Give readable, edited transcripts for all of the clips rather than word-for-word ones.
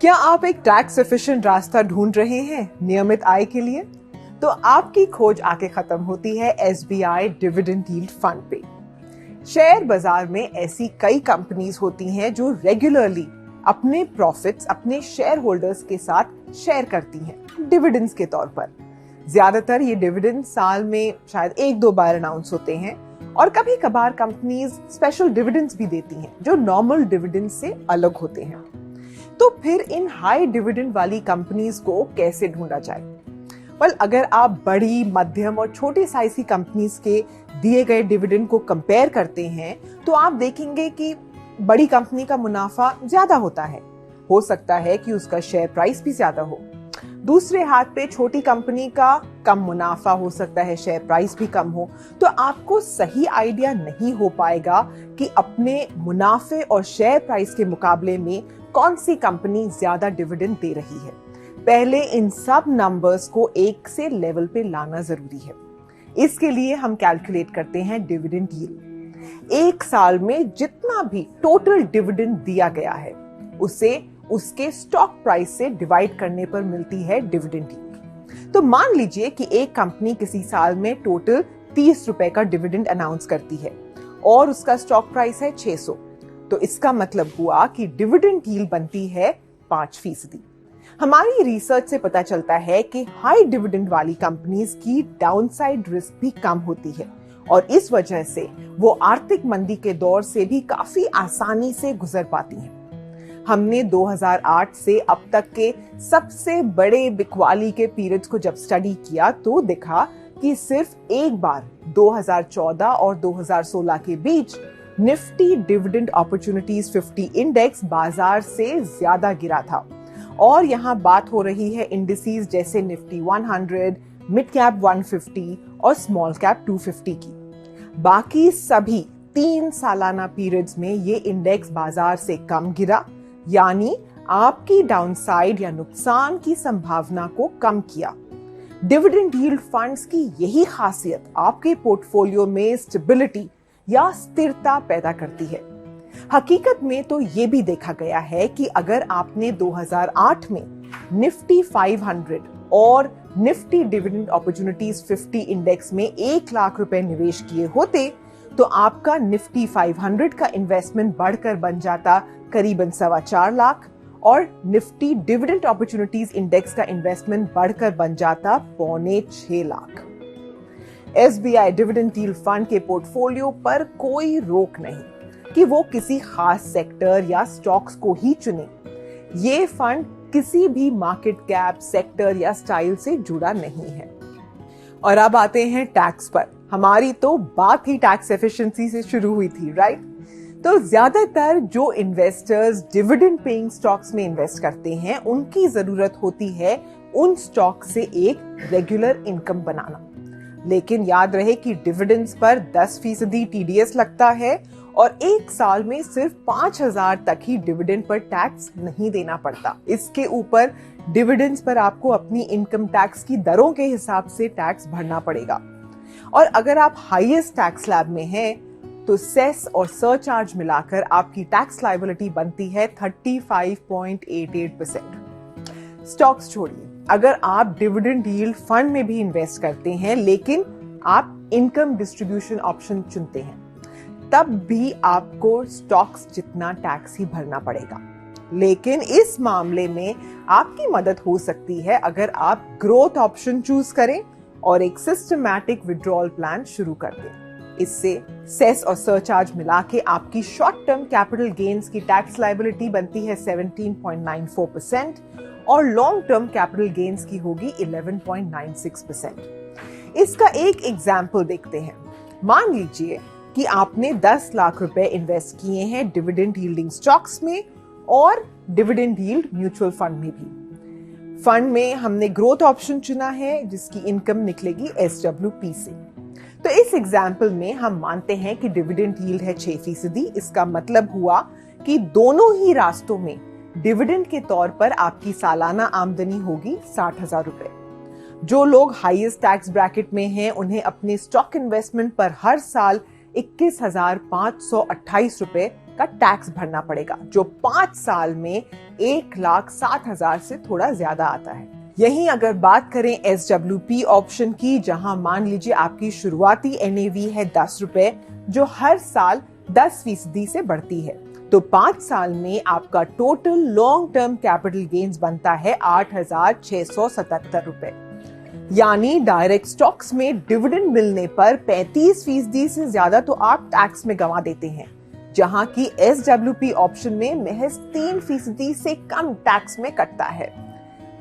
क्या आप एक टैक्स एफिशिएंट रास्ता ढूंढ रहे हैं नियमित आय के लिए? तो आपकी खोज आके खत्म होती है एसबीआई डिविडेंड यील्ड फंड पे। शेयर बाजार में ऐसी कई कंपनीज होती हैं जो रेगुलरली अपने प्रॉफिट्स अपने शेयर होल्डर्स के साथ शेयर करती हैं डिविडेंड्स के तौर पर। ज्यादातर ये डिविडेंड साल में शायद 1-2 बार अनाउंस होते हैं और कभी कभार कंपनीज स्पेशल डिविडेंड्स भी देती हैं जो नॉर्मल डिविडेंड से अलग होते हैं। तो फिर इन हाई डिविडेंड वाली कंपनीज को कैसे ढूंढा जाए? अगर आप बड़ी, मध्यम और छोटी साइज की कंपनीज के दिए गए डिविडेंड को कंपेयर करते हैं तो आप देखेंगे कि बड़ी कंपनी का मुनाफा ज्यादा होता है। हो सकता है कि उसका शेयर प्राइस भी ज्यादा हो। दूसरे हाथ पे छोटी कंपनी का कम मुनाफा हो सकता है, शेयर प्राइस भी कम हो। तो आपको सही आइडिया नहीं हो पाएगा कि अपने मुनाफे और शेयर प्राइस के मुकाबले में कौन सी कंपनी ज्यादा डिविडेंड दे रही है। पहले इन सब नंबर्स को एक से लेवल पे लाना जरूरी है। इसके लिए हम कैलकुलेट करते हैं डिविडेंड यील्ड। एक साल में जितना भी टोटल डिविडेंड दिया गया है उसे उसके स्टॉक प्राइस से डिवाइड करने पर मिलती है डिविडेंड यील्ड। तो मान लीजिए कि एक कंपनी किसी साल में टोटल 30 रुपए का डिविडेंड अनाउंस करती है और उसका स्टॉक प्राइस है 600। तो इसका मतलब हुआ कि डिविडेंड यील्ड बनती है 5%। हमारी रिसर्च से पता चलता है कि हाई डिविडेंड वाली कंपनीज की डाउनसाइड रिस्क भी कम होती है और इस वजह से वो आर्थिक मंदी के दौर से भी काफी आसानी से गुजर पाती हैं। हमने 2008 से अब तक के सबसे बड़े बिकवाली के पीरियड्स को जब स्टडी किया तो देखा कि सिर्फ एक बार 2014 और 2016 के बीच निफ्टी डिविडेंड अपॉर्चुनिटीज 50 इंडेक्स बाजार से ज्यादा गिरा था। और यहाँ बात हो रही है इंडिसेस जैसे निफ्टी 100, मिड कैप 150 और स्मॉल कैप 250 की। बाकी सभी 3 सालाना पीरियड्स में ये इंडेक्स बाजार से कम गिरा, यानी आपकी डाउनसाइड या नुकसान की संभावना को कम किया। डिविडेंड यील्ड फंड्स की यही खासियत आपके पोर्टफोलियो में स्टेबिलिटी या स्थिरता पैदा करती है। हकीकत में तो ये भी देखा गया है कि अगर आपने 2008 में निफ्टी 500 और निफ्टी डिविडेंड अपॉर्चुनिटीज 50 इंडेक्स में 1 लाख रुपए निवेश किए होते तो आपका निफ्टी 500 का इन्वेस्टमेंट बढ़कर बन जाता करीबन 4.25 लाख और निफ्टी डिविडेंड अपॉर्चुनिटीज इंडेक्स का इन्वेस्टमेंट बढ़कर बन जाता 5.25 lakh. SBI dividend yield fund के पोर्टफोलियो पर कोई रोक नहीं कि वो किसी खास सेक्टर या स्टॉक्स को ही चुने। ये फंड किसी भी मार्केट कैप, सेक्टर या स्टाइल से जुड़ा नहीं है। और अब आते हैं टैक्स पर। हमारी तो बात ही टैक्स एफिशिएंसी से शुरू हुई थी, राइट? तो ज्यादातर जो इन्वेस्टर्स डिविडेंड पेइंग स्टॉक्स में इन्वेस्ट करते हैं उनकी जरूरत होती है उन स्टॉक से एक रेगुलर इनकम बनाना। लेकिन याद रहे कि डिविडेंड्स पर 10% टीडीएस लगता है और एक साल में सिर्फ 5,000 तक ही डिविडेंड पर टैक्स नहीं देना पड़ता। इसके ऊपर डिविडेंड्स पर आपको अपनी इनकम टैक्स की दरों के हिसाब से टैक्स भरना पड़ेगा। और अगर आप हाईएस्ट टैक्स स्लैब में हैं तो सेस और सरचार्ज मिलाकर आपकी टैक्स लायबिलिटी बनती है 35.88%। स्टॉक्स छोड़िए, अगर आप डिविडेंड यील्ड फंड में भी इन्वेस्ट करते हैं लेकिन आप इनकम डिस्ट्रीब्यूशन ऑप्शन चुनते हैं तब भी आपको स्टॉक्स जितना टैक्स ही भरना पड़ेगा। लेकिन इस मामले में आपकी मदद हो सकती है अगर आप ग्रोथ ऑप्शन चूज करें और एक सिस्टमैटिक विड्रॉल प्लान शुरू कर दें। इससे सेस और सरचार्ज मिला के आपकी शॉर्ट टर्म कैपिटल गेन्स की टैक्स लायबिलिटी बनती है 17.94% और लॉन्ग टर्म कैपिटल गेन्स की होगी 11.96%। इसका एक एग्जाम्पल देखते हैं। मान लीजिए कि आपने 10 लाख रुपए इन्वेस्ट किए हैं डिविडेंड यील्डिंग स्टॉक्स में और डिविडेंड यील्ड म्यूचुअल फंड में भी। फंड में हमने ग्रोथ ऑप्शन चुना है जिसकी इनकम निकलेगी SWP से। तो इस एग्जाम्पल में हम मानते हैं कि डिविडेंड यील्ड है 6%। इसका मतलब हुआ कि दोनों ही रास्तों में डिविडेंड के तौर पर आपकी सालाना आमदनी होगी 60,000 रुपए। जो लोग हाईएस्ट टैक्स ब्रैकेट में हैं उन्हें अपने स्टॉक इन्वेस्टमेंट पर हर साल 21,528 रुपए का टैक्स भरना पड़ेगा, जो 5 साल में 1,07,000 से थोड़ा ज्यादा आता है। यहीं अगर बात करें SWP ऑप्शन की, जहां मान लीजिए आपकी शुरुआती NAV है 10 रुपए, जो हर साल 10% से बढ़ती है, तो 5 साल में आपका total long term capital gains बनता है 8,677 रुपए। यानी डायरेक्ट स्टॉक्स में डिविडेंड मिलने पर 35% से ज्यादा तो आप टैक्स में गंवा देते हैं, जहां की SWP ऑप्शन में महज 3% से कम टैक्स में कटता है।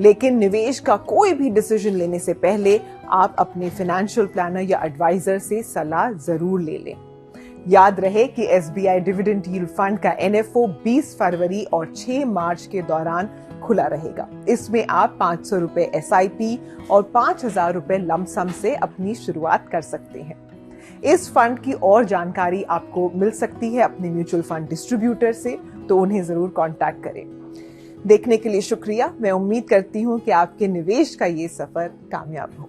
लेकिन निवेश का कोई भी डिसीजन लेने से पहले आप अपने फाइनेंशियल प्लानर या एडवाइजर से सलाह जरूर ले लें। याद रहे कि SBI डिविडेंड यील्ड फंड का NFO 20 फरवरी और 6 मार्च के दौरान खुला रहेगा। इसमें आप 500 रुपए SIP और 5,000 रुपए लमसम से अपनी शुरुआत कर सकते हैं। इस फंड की और जानकारी आपको मिल सकती है अपने म्यूचुअल फंड डिस्ट्रीब्यूटर से, तो उन्हें जरूर कांटेक्ट करें। देखने के लिए शुक्रिया। मैं उम्मीद करती हूं कि आपके निवेश का ये सफर कामयाब हो।